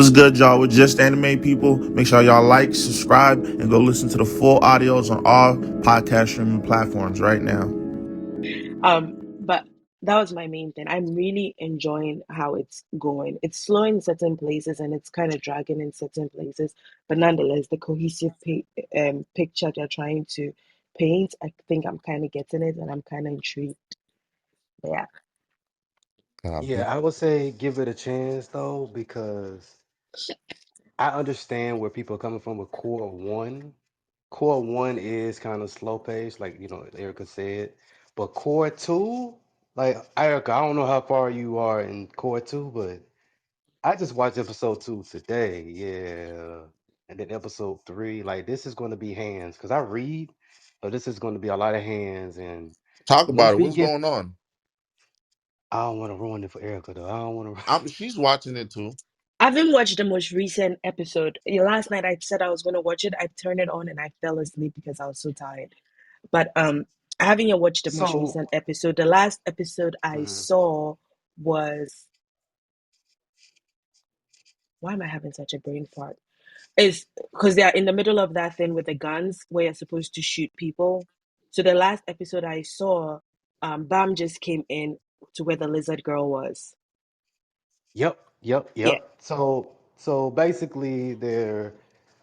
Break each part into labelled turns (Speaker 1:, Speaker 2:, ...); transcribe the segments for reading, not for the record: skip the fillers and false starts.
Speaker 1: What's good, y'all? We're just anime people. Make sure y'all like, subscribe, and go listen to the full audios on all podcast streaming platforms right now.
Speaker 2: But that was my main thing. I'm really enjoying how it's going. It's slow in certain places and it's kind of dragging in certain places, but nonetheless, the cohesive picture they're trying to paint, I think I'm kind of getting it and I'm kind of intrigued. Yeah.
Speaker 3: Yeah,
Speaker 4: Copy.
Speaker 3: I would say give it a chance though, because I understand where people are coming from with core one. Core one is kind of slow paced, like Erica said. But core two, like Erica, I don't know how far you are in core two, but I just watched episode two today. Yeah. And then episode three, like this is going to be hands because I read, so this is going to be a lot of hands. And
Speaker 4: Talk about
Speaker 3: once
Speaker 4: it.
Speaker 3: we
Speaker 4: What's
Speaker 3: get,
Speaker 4: going on?
Speaker 3: I don't want to ruin it for Erica though. I don't want to.
Speaker 4: She's watching it too.
Speaker 2: I haven't watched the most recent episode. Last night I said I was going to watch it. I turned it on and I fell asleep because I was so tired. But I haven't yet watched the most
Speaker 3: So,
Speaker 2: recent episode. The last episode I
Speaker 3: mhm.
Speaker 2: saw was, why am I having such a brain fart? Is because they are in the middle of that thing with the guns where you're supposed to shoot people. So the last episode I saw, Bam just came in to where the lizard girl was.
Speaker 3: Yep, yep,
Speaker 2: Yeah.
Speaker 3: yep. So basically they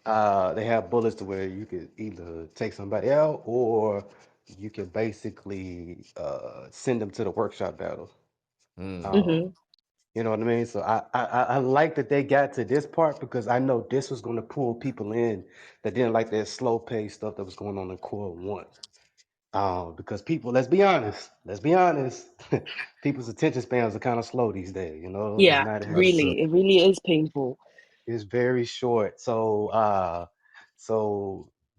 Speaker 3: have bullets to where you could either take somebody out or you can basically send them to the workshop battle.
Speaker 4: Mm.
Speaker 2: Mm-hmm.
Speaker 3: Um, you know what I mean? So I like that they got to this part because I know this was going to pull people in that didn't like that slow pace stuff that was going on in Core One. Because people, let's be honest, people's attention spans are kind of slow these days. It's
Speaker 2: Yeah,
Speaker 3: not
Speaker 4: That's
Speaker 3: as
Speaker 4: true.
Speaker 2: really. It really is painful.
Speaker 3: it's very short. So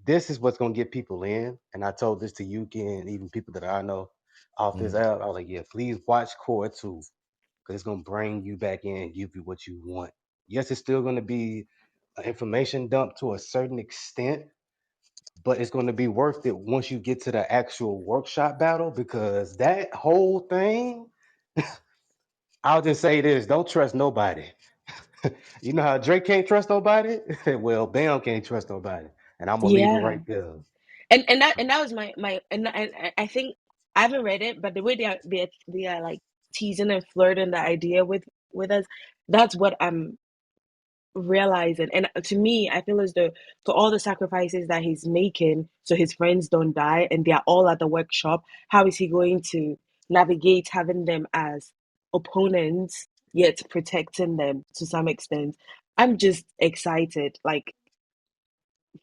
Speaker 3: this is what's gonna get people in. And I told this to Yuki and even people that I know off this
Speaker 4: Mm.
Speaker 3: app. I was like, yeah, please watch Core 2 because it's gonna bring you back in and give you what you want. Yes, it's still gonna be an information dump to a certain extent, but it's gonna be worth it once you get to the actual workshop battle because that whole thing, I'll just say this, don't trust nobody. You know how Drake can't trust nobody? Well, Bam can't trust nobody. And I'm gonna leave it
Speaker 2: Yeah.
Speaker 3: right there.
Speaker 2: And that was my and I think I haven't read it, but the way they are like teasing and flirting the idea with us, that's what I'm realizing. And to me, I feel as though for all the sacrifices that he's making so his friends don't die and they're all at the workshop, how is he going to navigate having them as opponents yet protecting them to some extent? I'm just excited, like,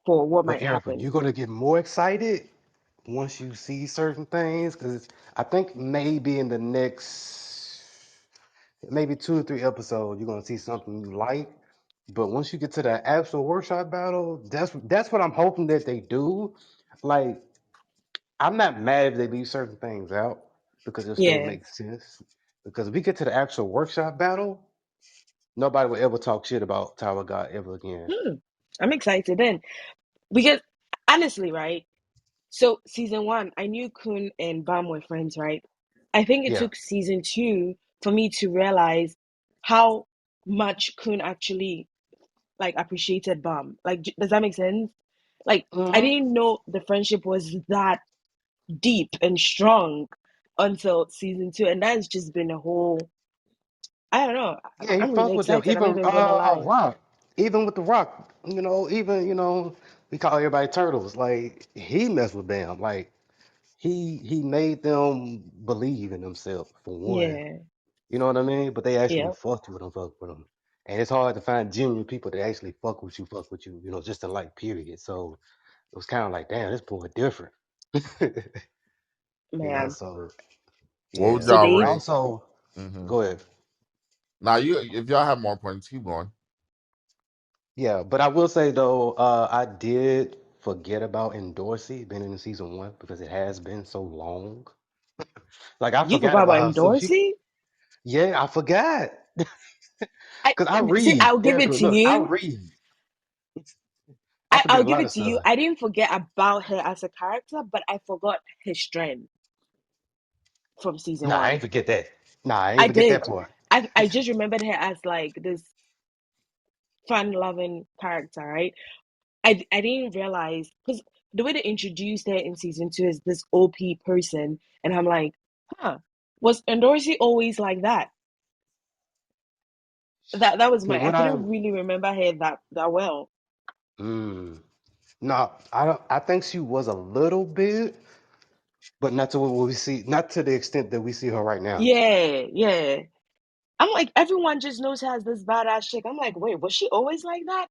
Speaker 2: for what
Speaker 3: But
Speaker 2: might
Speaker 3: Erica,
Speaker 2: happen.
Speaker 3: you're gonna get more excited once you see certain things, because I think maybe in the next maybe 2 or 3 episodes, you're gonna see something you like. But once you get to the actual workshop battle, that's what I'm hoping that they do. Like, I'm not mad if they leave certain things out because it still
Speaker 2: Yeah.
Speaker 3: makes sense. Because if we get to the actual workshop battle, nobody will ever talk shit about Tower God ever again.
Speaker 2: Hmm. I'm excited then because honestly, right? So season one, I knew Kun and Bam were friends, right? I think it
Speaker 3: Yeah.
Speaker 2: took season two for me to realize how much Kun actually like appreciated Bam. Like, does that make sense? Like, I
Speaker 3: Hmm.
Speaker 2: didn't know the friendship was that deep and strong until season two, and that's just been a whole. I don't know.
Speaker 3: Yeah, he
Speaker 2: I'm really
Speaker 3: fuck with them.
Speaker 2: excited. I'm not
Speaker 3: Even
Speaker 2: even gonna lie.
Speaker 3: Rock. Even with the Rock, even we call everybody turtles. Like he messed with them. Like he made them believe in themselves for one.
Speaker 2: Yeah.
Speaker 3: You know what I mean? But they actually
Speaker 2: Yeah.
Speaker 3: fuck with them. And it's hard to find genuine people that actually fuck with you, just to like period. So it was kind of like, damn, this boy different.
Speaker 2: Man.
Speaker 3: So
Speaker 4: What would
Speaker 3: yeah.
Speaker 2: So
Speaker 4: y'all
Speaker 3: And
Speaker 2: they
Speaker 4: rate?
Speaker 3: also,
Speaker 4: Mm-hmm.
Speaker 3: go ahead.
Speaker 4: Now, if y'all have more points, keep going.
Speaker 3: Yeah, but I will say though, I did forget about Endorsey being in season one because it has been so long. Like I
Speaker 2: you
Speaker 3: forgot
Speaker 2: forgot about
Speaker 3: about her. So she,
Speaker 2: Endorsey?
Speaker 3: yeah, I forgot
Speaker 2: I
Speaker 3: because I
Speaker 2: see.
Speaker 3: read.
Speaker 2: I'll give it
Speaker 3: Erica,
Speaker 2: to
Speaker 3: look, I
Speaker 2: you.
Speaker 3: read. I forget
Speaker 2: I'll
Speaker 3: a
Speaker 2: give
Speaker 3: lot
Speaker 2: it
Speaker 3: of
Speaker 2: to you.
Speaker 3: stuff.
Speaker 2: I didn't forget about her as a character, but I forgot his strength from season
Speaker 3: Nah, I
Speaker 2: one.
Speaker 3: ain't forget that. Nah, I ain't
Speaker 2: I
Speaker 3: forget that
Speaker 2: did.
Speaker 3: part.
Speaker 2: I just remembered her as like this. fun-loving character, right? I didn't realize because the way they introduced her in season two is this OP person, and I'm like, huh, was Endorsey always like that? That was
Speaker 3: See
Speaker 2: my I
Speaker 3: what I
Speaker 2: couldn't really remember her that well.
Speaker 3: mm, no, I don't. I think she was a little bit, but not to what we see, not to the extent that we see her right now.
Speaker 2: Yeah, yeah. I'm like, everyone just knows her as this badass chick. I'm like, wait, was she always like that?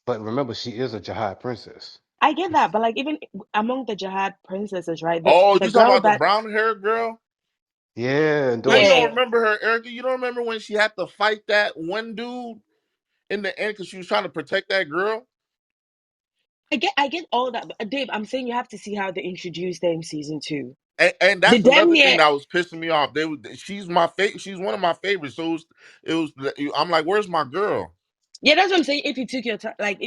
Speaker 3: But remember, she is a Jihad princess.
Speaker 2: I get that, but like even among the Jihad princesses, right? The
Speaker 4: Oh,
Speaker 2: the
Speaker 4: you talking
Speaker 2: girl
Speaker 4: about the
Speaker 2: that
Speaker 4: brown hair girl?
Speaker 3: Yeah, and
Speaker 4: So you don't
Speaker 2: yeah,
Speaker 3: Dorsey.
Speaker 4: remember her, Erica? You don't remember when she had to fight that one dude in the end because she was trying to protect that girl?
Speaker 2: I get all that. But Dave, I'm saying you have to see how they introduced her in season two.
Speaker 4: And
Speaker 2: The
Speaker 4: that's
Speaker 2: damn
Speaker 4: another thing
Speaker 2: near
Speaker 4: that was pissing me off. She's my favorite. She's one of my favorites. So I'm like, where's my girl?
Speaker 2: yeah, that's what I'm saying. If you took your time, like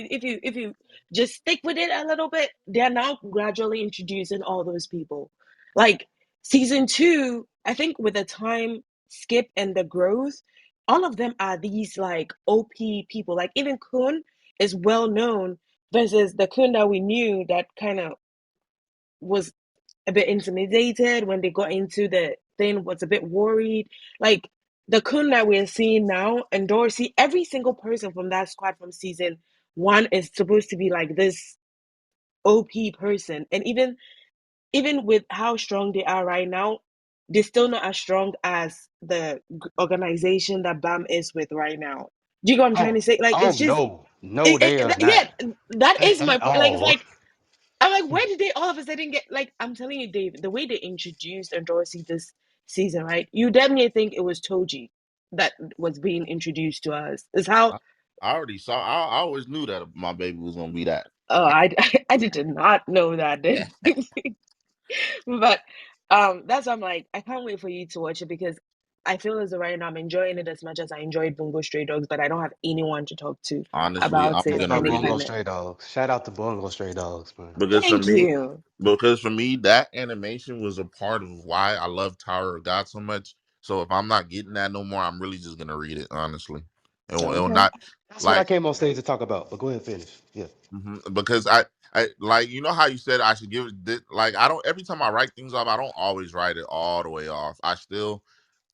Speaker 2: if you just stick with it a little bit, they're now gradually introducing all those people. Like season two, I think with the time skip and the growth, all of them are these like OP people. Like even Kun is well known versus the Kun that we knew that kind of was a bit intimidated when they got into the thing, was a bit worried. Like the Kun that we're seeing now and Dorsey, every single person from that squad from season one is supposed to be like this OP person. And even with how strong they are right now, they're still not as strong as the organization that BAM is with right now. Do you know what I'm trying
Speaker 3: Oh,
Speaker 2: to say? Like
Speaker 3: oh
Speaker 2: it's just
Speaker 3: no, no, they are
Speaker 2: yeah,
Speaker 3: not
Speaker 2: that is my
Speaker 3: at
Speaker 2: point. Like it's
Speaker 3: all.
Speaker 2: like I'm like, where did they all of a sudden get like I'm telling you, Dave, the way they introduced Dorsey this season, right? You definitely think it was Toji that was being introduced to us. Is how
Speaker 4: I already saw. I always knew that my baby was gonna be that.
Speaker 2: oh I did not know that. But that's why I'm like, I can't wait for you to watch it because I feel as though right now I'm enjoying it as much as I enjoyed Bungo Stray Dogs, but I don't have anyone to talk to
Speaker 4: Honestly, I'm
Speaker 2: about it.
Speaker 3: Shout
Speaker 4: gonna
Speaker 3: out
Speaker 2: And it
Speaker 4: read it
Speaker 3: Bungo
Speaker 2: kind of
Speaker 3: Stray Dogs. Shout out to Bungo Stray Dogs, man.
Speaker 4: because for
Speaker 2: thank
Speaker 4: me,
Speaker 2: you.
Speaker 4: that animation was a part of why I love Tower of God so much. So if I'm not getting that no more, I'm really just gonna read it. Honestly, it will
Speaker 2: Okay.
Speaker 4: not
Speaker 3: That's what I
Speaker 4: like.
Speaker 3: came on stage to talk about. But go ahead and finish. Yeah.
Speaker 4: Because I like how you said I should give it like I don't every time I write things off I don't always write it all the way off. I still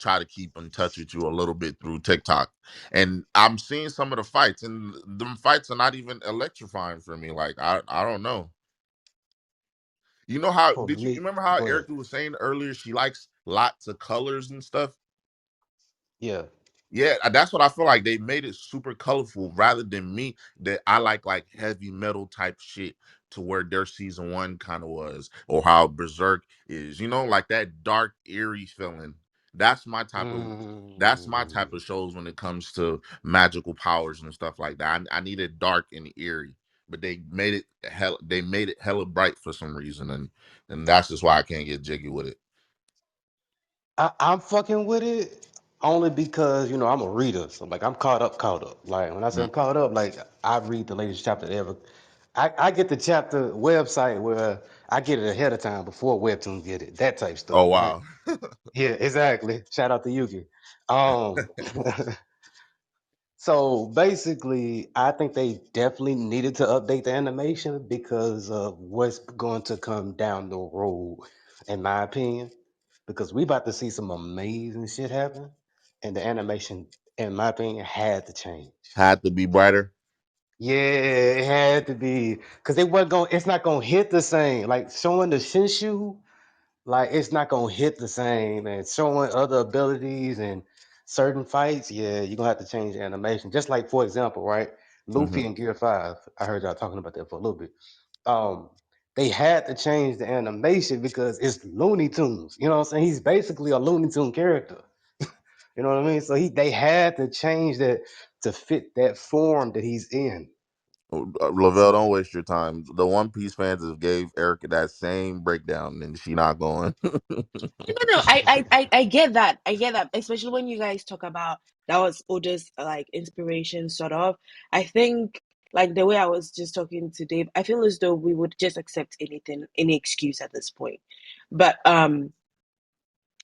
Speaker 4: try to keep in touch with you a little bit through TikTok, and I'm seeing some of the fights, and them fights are not even electrifying for me. Like I don't know. You know how
Speaker 3: For
Speaker 4: did you
Speaker 3: me,
Speaker 4: remember how
Speaker 3: go ahead.
Speaker 4: Erica was saying earlier? She likes lots of colors and stuff.
Speaker 3: Yeah.
Speaker 4: Yeah, that's what I feel like. They made it super colorful rather than me that I like heavy metal type shit to where their season one kind of was, or how Berserk is, like that dark, eerie feeling. That's my type of that's my type
Speaker 3: Mm,
Speaker 4: of shows when it comes to magical powers and stuff like that. I need it dark and eerie, but they made it hella bright for some reason, and that's just why I can't get jiggy with it.
Speaker 3: I'm fucking with it only because I'm a reader. So like I'm caught up, caught up. Like when I say
Speaker 4: Mm.
Speaker 3: I'm caught up, like I read the latest chapter ever. I get the chapter website where I get it ahead of time before Webtoon get it. That type
Speaker 4: Oh
Speaker 3: stuff, right?
Speaker 4: wow.
Speaker 3: Yeah, exactly. Shout out to Yuki. Um, so basically, I think they definitely needed to update the animation because of what's going to come down the road, in my opinion. Because we about to see some amazing shit happen, and the animation, in my opinion, had to change.
Speaker 4: Had to be brighter.
Speaker 3: Yeah, it had to be because they wasn't going. It's not gonna hit the same. Like showing the Shinshu, like it's not gonna hit the same, and showing other abilities and certain fights, yeah, you're gonna have to change the animation. Just like for example, right?
Speaker 4: Hmm.
Speaker 3: Luffy in Gear 5. I heard y'all talking about that for a little bit. Um, they had to change the animation because it's Looney Tunes. You know what I'm saying? He's basically a Looney Tune character. You know what I mean? So they had to change that to fit that form that he's in.
Speaker 4: Lavelle, don't waste your time. The One Piece fans have gave Erica that same breakdown, and she not going.
Speaker 2: No, I get that. I get that. Especially when you guys talk about that was Oda's like inspiration, sort of. I think like the way I was just talking to Dave, I feel as though we would just accept anything, any excuse at this point. But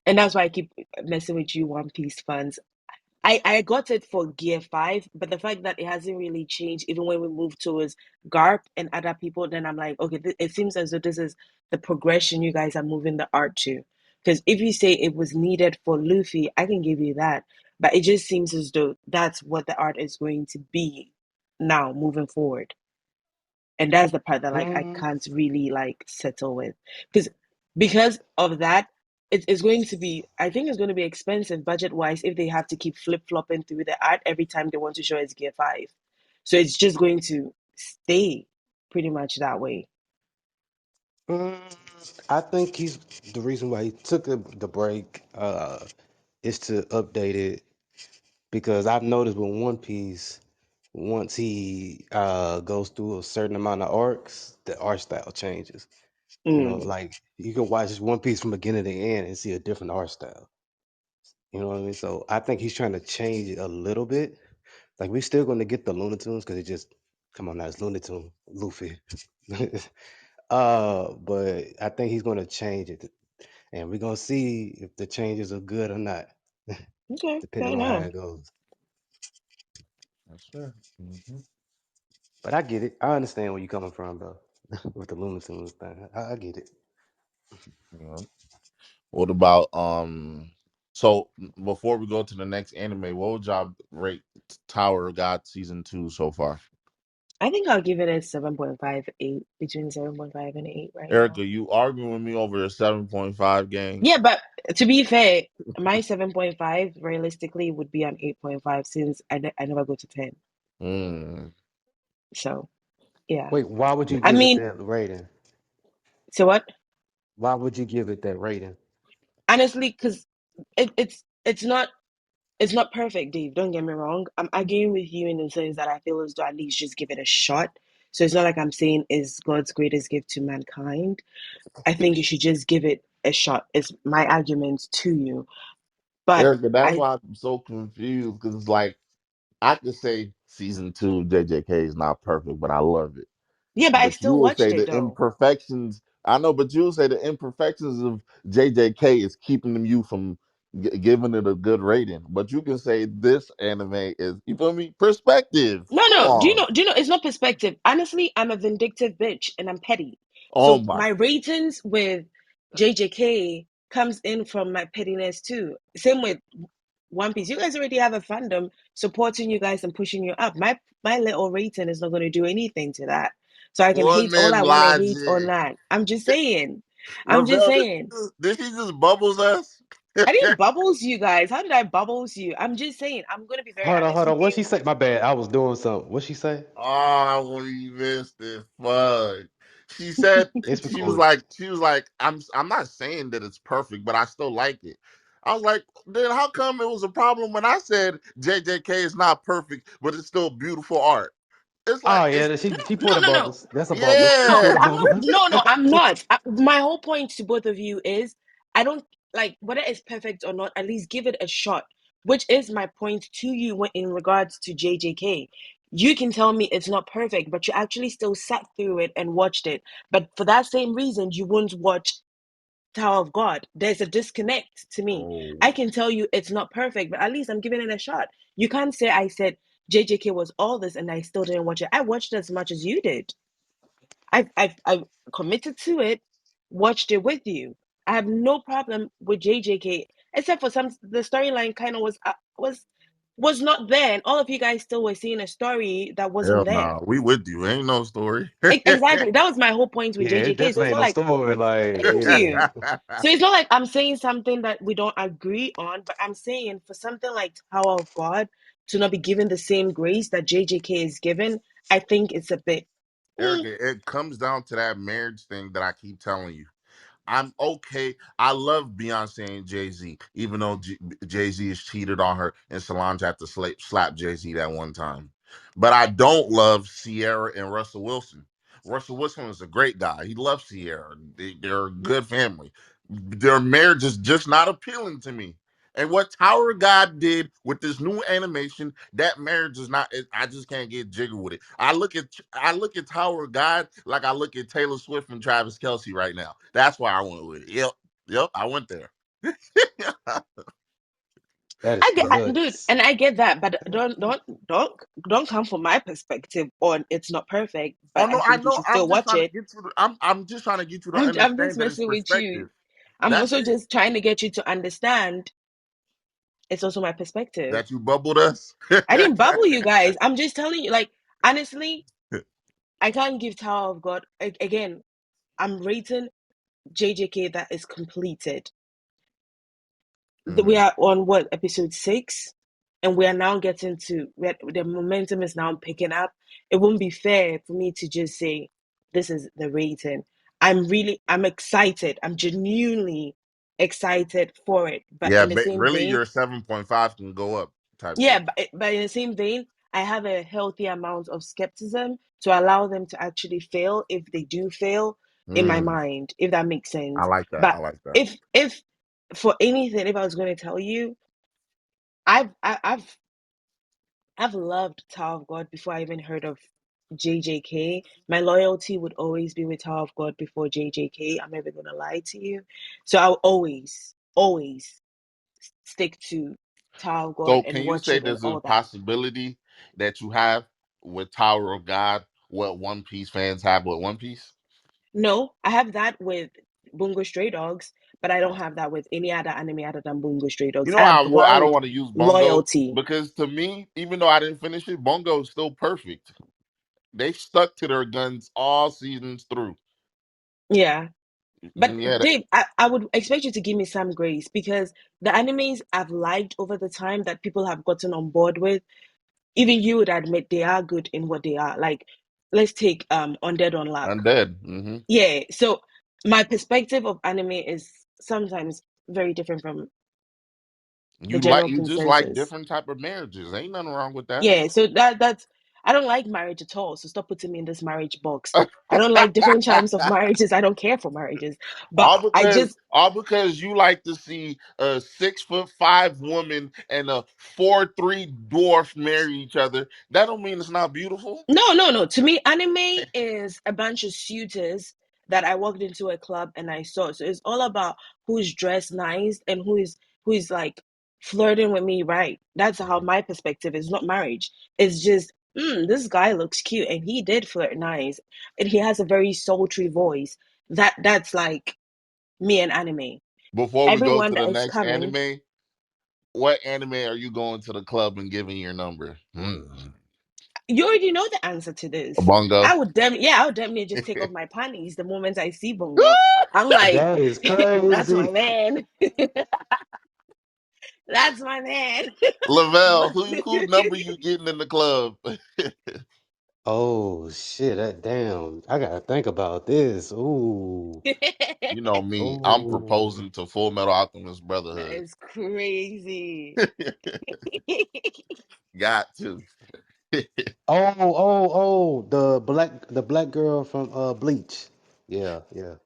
Speaker 2: and that's why I keep messing with you, One Piece fans. I got it for Gear 5, but the fact that it hasn't really changed even when we move towards Garp and other people, then I'm like, okay, it seems as though this is the progression you guys are moving the art to. Because if you say it was needed for Luffy, I can give you that. But it just seems as though that's what the art is going to be now moving forward. And that's the part that like I
Speaker 3: Mm,
Speaker 2: can't really like settle with. Because of that, it's going to be, I think it's going to be expensive budget wise if they have to keep flip flopping through the art every time they want to show it's Gear 5. So it's just going to stay pretty much that way.
Speaker 3: mm, I think he's the reason why he took the break is to update it because I've noticed with One Piece, once he goes through a certain amount of arcs, the art style changes. You know,
Speaker 2: Mm.
Speaker 3: like you can watch One Piece from beginning to end and see a different art style. You know what I mean? So I think he's trying to change it a little bit. Like we're still going to get the Looney Tunes because it just come on now, it's Looney Tune, Luffy. But I think he's going to change it, and we're going to see if the changes are good or not,
Speaker 2: Okay, fair
Speaker 3: depending on how
Speaker 2: enough.
Speaker 3: it goes.
Speaker 4: That's fair. Hmm.
Speaker 3: But I get it. I understand where you're coming from, bro, with the Looney Tunes thing. I get it.
Speaker 4: Yeah. What about So before we go to the next anime, what would y'all rate Tower of God season 2 so far?
Speaker 2: I think I'll give it a 7.58, between 7.5 and 8 right now.
Speaker 4: Erica, you arguing with me over a 7.5 game?
Speaker 2: Yeah, but to be fair, my 7.5 realistically would be an 8.5 since I never go to 10.
Speaker 4: Mm.
Speaker 2: So, yeah.
Speaker 3: Wait, why would you
Speaker 2: I
Speaker 3: give it
Speaker 2: mean,
Speaker 3: that rating?
Speaker 2: so what?
Speaker 3: Why would you give it that rating?
Speaker 2: Honestly, because it's not it's not perfect, Dave. Don't get me wrong. I'm arguing with you in the sense that I feel as though at least just give it a shot. So it's not like I'm saying is God's greatest gift to mankind. I think you should just give it a shot. It's my argument to you. But
Speaker 4: Erica, that's
Speaker 2: I
Speaker 4: why I'm so confused because, like, I could say season 2 JJK is not perfect, but I love it.
Speaker 2: yeah, but I
Speaker 4: But you
Speaker 2: still
Speaker 4: will say
Speaker 2: watched it
Speaker 4: the
Speaker 2: though.
Speaker 4: imperfections. I know, but you will say the imperfections of JJK is keeping them you from giving it a good rating. But you can say this anime is, you feel me? Perspective.
Speaker 2: No,
Speaker 4: Come
Speaker 2: no. Do you
Speaker 4: on.
Speaker 2: know? Do you know? It's not perspective. Honestly, I'm a vindictive bitch and I'm petty.
Speaker 4: Oh
Speaker 2: So
Speaker 4: my.
Speaker 2: my ratings with JJK comes in from my pettiness too. Same with One Piece. You guys already have a fandom supporting you guys and pushing you up. My little rating is not going to do anything to that. So I can hate all
Speaker 4: Woman
Speaker 2: I want to hate on
Speaker 4: logic.
Speaker 2: that. I'm just saying. I'm just
Speaker 4: Lavelle,
Speaker 2: saying.
Speaker 4: did she just bubbles us?
Speaker 2: I didn't bubbles you guys. How did I bubbles you? I'm just saying. I'm going to be very
Speaker 3: Hold on,
Speaker 2: honest
Speaker 3: hold
Speaker 2: with
Speaker 3: on. What
Speaker 2: you.
Speaker 3: she say? My bad. I was doing something. What she say?
Speaker 4: Oh, we missed it. Fuck. She said
Speaker 3: It's recorded.
Speaker 4: she was like, I'm not saying that it's perfect, but I still like it. I was like, then how come it was a problem when I said JJK is not perfect, but it's still beautiful art? It's like
Speaker 3: Oh
Speaker 4: it's
Speaker 3: yeah, she
Speaker 2: No,
Speaker 3: put a
Speaker 2: no, no.
Speaker 3: bubbles. That's a bubble. She
Speaker 2: No,
Speaker 3: put a
Speaker 4: yeah.
Speaker 2: I'm not.
Speaker 3: bubble.
Speaker 2: No, no, I'm not. My whole point to both of you is I don't like whether it's perfect or not, at least give it a shot, which is my point to you in regards to JJK. You can tell me it's not perfect, but you actually still sat through it and watched it. But for that same reason, you won't watch Tower of God. There's a disconnect to me.
Speaker 4: Oh,
Speaker 2: I can tell you it's not perfect, but at least I'm giving it a shot. You can't say I said JJK was all this and I still didn't watch it. I watched it as much as you did. I've committed to it, watched it with you. I have no problem with JJK, except for some the storyline kind of was not there, and all of you guys still were seeing a story that
Speaker 4: hell
Speaker 2: wasn't there.
Speaker 4: no. We with you. Ain't no story.
Speaker 2: Exactly, that was my whole point with
Speaker 3: Yeah, it
Speaker 2: JJK. So it's
Speaker 3: definitely ain't
Speaker 2: not
Speaker 3: no
Speaker 2: like
Speaker 3: story. Like,
Speaker 2: thank
Speaker 3: yeah.
Speaker 2: you. So it's not like I'm saying something that we don't agree on, but I'm saying for something like Tower of God to not be given the same grace that JJK is given, I think it's a bit. mm,
Speaker 4: Erica, it comes down to that marriage thing that I keep telling you. I'm okay. I love Beyonce and Jay Z, even though Jay Z has cheated on her and Solange had to slap Jay Z that one time. But I don't love Sierra and Russell Wilson. Russell Wilson is a great guy. He loves Sierra. They're a good family. Their marriage is just not appealing to me. And what Tower of God did with this new animation, that marriage is not. I just can't get jiggy with it. I look at Tower of God like I look at Taylor Swift and Travis Kelsey right now. That's why I went with it. Yep, I went there.
Speaker 3: That
Speaker 2: I
Speaker 3: is
Speaker 2: get, dude,
Speaker 3: nuts.
Speaker 2: and I get that, but don't come from my perspective on it's not perfect,
Speaker 4: Oh
Speaker 2: but
Speaker 4: no,
Speaker 2: I
Speaker 4: I
Speaker 2: think you
Speaker 4: know.
Speaker 2: should still watch it.
Speaker 4: I'm just trying to get you to
Speaker 2: I'm just
Speaker 4: understand that it's
Speaker 2: messing with you.
Speaker 4: perspective.
Speaker 2: I'm
Speaker 4: That's
Speaker 2: also
Speaker 4: it.
Speaker 2: just trying to get you to understand it's also my perspective.
Speaker 4: That you bubbled us.
Speaker 2: I didn't bubble you guys. I'm just telling you, like, honestly, I can't give Tower of God again. I'm rating JJK that is completed. We
Speaker 4: Mm.
Speaker 2: are on what, episode 6, and we are now getting to the momentum is now picking up. It won't be fair for me to just say this is the rating. I'm excited. I'm genuinely excited for it. But
Speaker 4: Yeah,
Speaker 2: in the same
Speaker 4: really,
Speaker 2: vein,
Speaker 4: your 7.5 can go up type
Speaker 2: yeah,
Speaker 4: shit.
Speaker 2: but in the same vein, I have a healthy amount of skepticism to allow them to actually fail if they do fail in my
Speaker 4: Mm.
Speaker 2: mind, if that makes
Speaker 4: I
Speaker 2: sense.
Speaker 4: like that.
Speaker 2: But
Speaker 4: I like that.
Speaker 2: if for anything, if I was going to tell you, I've loved Tower of God before I even heard of JJK. My loyalty would always be with Tower of God before JJK. I'm never gonna lie to you. So I'll always stick to Tower of God
Speaker 4: So,
Speaker 2: and
Speaker 4: can you
Speaker 2: watch
Speaker 4: say
Speaker 2: it and
Speaker 4: there's a
Speaker 2: all that.
Speaker 4: possibility that you have with Tower of God what One Piece fans have with One Piece?
Speaker 2: No, I have that with Bungo Stray Dogs, but I don't have that with any other anime other than Bungo Stray
Speaker 4: You
Speaker 2: Dogs.
Speaker 4: know,
Speaker 2: I have
Speaker 4: I don't
Speaker 2: blind
Speaker 4: want to use Bungo
Speaker 2: loyalty.
Speaker 4: because to me, even though I didn't finish it, Bungo is still perfect. They stuck to their guns all seasons through.
Speaker 2: Yeah. But
Speaker 4: Yeah,
Speaker 2: Dave, I would expect you to give me some grace because the animes I've liked over the time that people have gotten on board with, even you would admit they are good in what they are. Like, let's take Undead Unluck.
Speaker 4: Undead. Hmm.
Speaker 2: Yeah. So my perspective of anime is sometimes very different from the general
Speaker 4: You just like
Speaker 2: consensus.
Speaker 4: different type of marriages. Ain't nothing wrong with that.
Speaker 2: Yeah, so that's I don't like marriage at all. So stop putting me in this marriage box. I don't like different types of marriages. I don't care for marriages. But I just
Speaker 4: All because you like to see a 6'5" woman and a 4'3" dwarf marry each other. That don't mean it's not beautiful.
Speaker 2: no. To me, anime is a bunch of suitors that I walked into a club and I saw. So it's all about who's dressed nice and who is like flirting with me, right? That's how my perspective is, not marriage. It's just, this guy looks cute and he did flirt nice. And he has a very sultry voice. That's like me and anime.
Speaker 4: Before we go
Speaker 2: Everyone
Speaker 4: to the
Speaker 2: that is
Speaker 4: next
Speaker 2: coming,
Speaker 4: anime, what anime are you going to the club and giving your number?
Speaker 2: you already know the answer to this.
Speaker 4: Bungo.
Speaker 2: I would definitely just take off my panties the moment I see Bongo. I'm like,
Speaker 3: That is
Speaker 2: that's my
Speaker 3: crazy.
Speaker 2: man. That's my man.
Speaker 4: Lavelle,
Speaker 2: But
Speaker 4: who number you getting in the club?
Speaker 3: Oh shit, that damn. I gotta think about this. Ooh.
Speaker 4: You know me, I'm
Speaker 3: Ooh.
Speaker 4: proposing to Full Metal Alchemist
Speaker 2: that
Speaker 4: Brotherhood.
Speaker 2: is crazy.
Speaker 4: Got to.
Speaker 3: The black girl from Bleach. Yeah, yeah.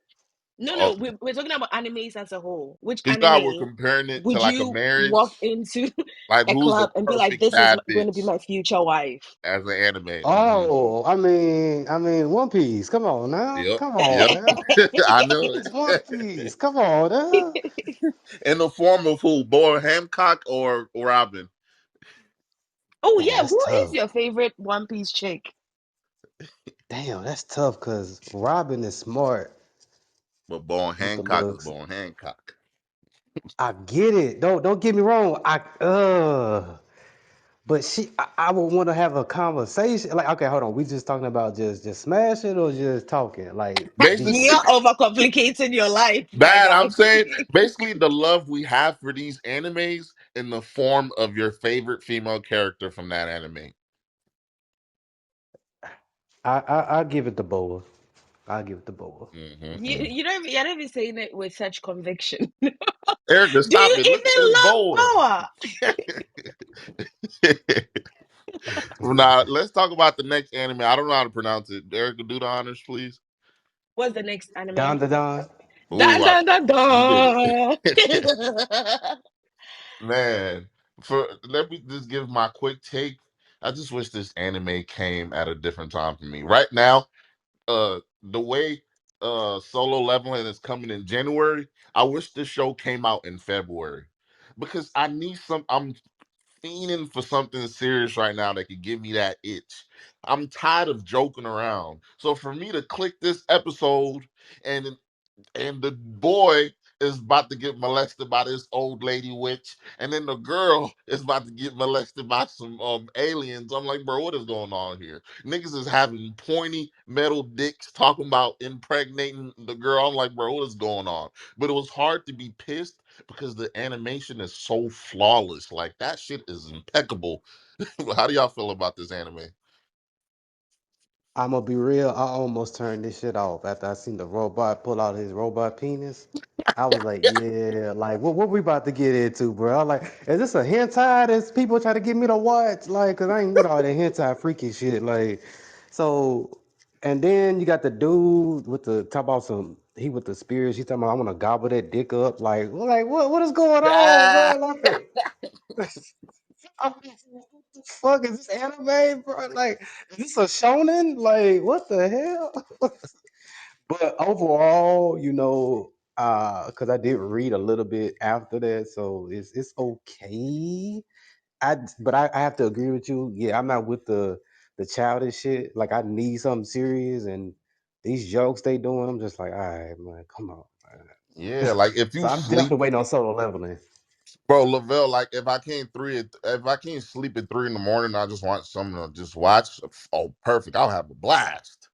Speaker 2: No,
Speaker 4: Oh,
Speaker 2: we're talking about animes as a whole. Which
Speaker 4: you know how we're
Speaker 2: anime
Speaker 4: comparing it to
Speaker 2: would
Speaker 4: like a
Speaker 2: you
Speaker 4: marriage?
Speaker 2: walk into
Speaker 4: Like
Speaker 2: a
Speaker 4: who's a
Speaker 2: club and be like,
Speaker 4: perfect
Speaker 2: this is
Speaker 4: bad
Speaker 2: going to be
Speaker 4: bitch
Speaker 2: my future wife?
Speaker 4: as an anime? Hmm.
Speaker 3: Oh, I mean, One Piece. Come on now.
Speaker 4: Yep,
Speaker 3: Come on
Speaker 4: yep.
Speaker 3: now.
Speaker 4: I know
Speaker 3: It's
Speaker 4: it.
Speaker 3: One Piece. Come on now.
Speaker 4: In the form of who? Boy Hancock or Robin?
Speaker 2: Oh
Speaker 3: Man,
Speaker 2: yeah,
Speaker 3: that's
Speaker 2: who is
Speaker 3: tough.
Speaker 2: your favorite One Piece chick?
Speaker 3: Damn, that's tough because Robin is smart
Speaker 4: But Boy
Speaker 3: with the
Speaker 4: Hancock is
Speaker 3: looks.
Speaker 4: Boy Hancock.
Speaker 3: I get it. Don't get me wrong. But I would want to have a conversation. Like, okay, hold on. We just talking about just smashing or just talking like
Speaker 4: Basically,
Speaker 2: You're
Speaker 3: deeper.
Speaker 2: overcomplicating your life, my
Speaker 4: bad. I'm
Speaker 2: guy.
Speaker 4: saying basically the love we have for these animes in the form of your favorite female character from that anime.
Speaker 3: I give it to Boa. I give it to Boa.
Speaker 4: Hmm.
Speaker 2: You're not even saying it with such conviction.
Speaker 4: Erica,
Speaker 2: Do
Speaker 4: stop
Speaker 2: you
Speaker 4: it. Look at this
Speaker 2: even love
Speaker 4: boa.
Speaker 2: power?
Speaker 4: Now, let's talk about the next anime. I don't know how to pronounce it. Erica, do the honors, please.
Speaker 2: What's the next anime?
Speaker 3: Don da don.
Speaker 2: Dun
Speaker 4: Ooh,
Speaker 2: dun dun
Speaker 4: you did
Speaker 2: dun.
Speaker 4: it. Man, let me just give my quick take. I just wish this anime came at a different time for me. Right now, the way Solo Leveling is coming in January, I wish this show came out in February because I need some. I'm fiending for something serious right now that could give me that itch. I'm tired of joking around. So for me to click this episode and the boy is about to get molested by this old lady witch, and then the girl is about to get molested by some aliens. I'm like, bro, what is going on here? Niggas is having pointy metal dicks talking about impregnating the girl. I'm like, bro, what is going on? But it was hard to be pissed because the animation is so flawless. Like that shit is impeccable. How do y'all feel about this anime?
Speaker 3: I'm gonna be real. I almost turned this shit off after I seen the robot pull out his robot penis. I was like, yeah, like what we about to get into, bro? I'm like, is this a hentai that people try to get me to watch? Like, cause I ain't with all that hentai freaky shit. Like, so, and then you got the dude with the talk about some he with the spears. He talking about I want to gobble that dick up. Like what is going on,
Speaker 4: Ah!
Speaker 3: bro? Like, I'm like, what the fuck is this anime, bro? Like, is this a shonen? Like, what the hell? But overall, because I did read a little bit after that, so it's okay. But I have to agree with you. Yeah, I'm not with the childish shit. Like, I need something serious, and these jokes they doing, I'm just like, all right, man, come on,
Speaker 4: Yeah,
Speaker 3: man.
Speaker 4: like if
Speaker 3: So
Speaker 4: you
Speaker 3: I'm definitely
Speaker 4: sleep.
Speaker 3: waiting on solo leveling.
Speaker 4: Bro, Lavelle, like if I can't sleep at 3 in the morning, I just want something to just watch. Oh, perfect. I'll have a blast.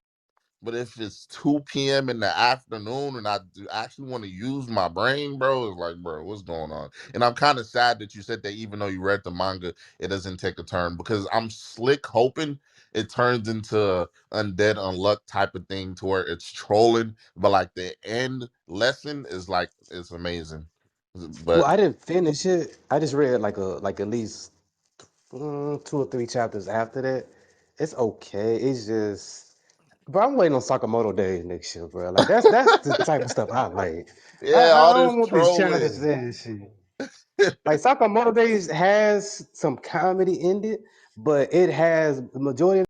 Speaker 4: But if it's 2 p.m. in the afternoon and I actually want to use my brain, bro, it's like, bro, what's going on? And I'm kind of sad that you said that even though you read the manga, it doesn't take a turn because I'm slick hoping it turns into undead unluck type of thing to where it's trolling, but like the end lesson is like it's amazing.
Speaker 3: Well,
Speaker 4: But
Speaker 3: I didn't finish it. I just read like at least 2 or 3 chapters after that. It's okay. It's just, bro, I'm waiting on Sakamoto Days next year, bro. Like that's the type of stuff I like. I,
Speaker 4: yeah,
Speaker 3: I
Speaker 4: all
Speaker 3: I
Speaker 4: this
Speaker 3: don't want this childish
Speaker 4: trolling.
Speaker 3: ass shit. Like Sakamoto Days has some comedy in it, but it has the majority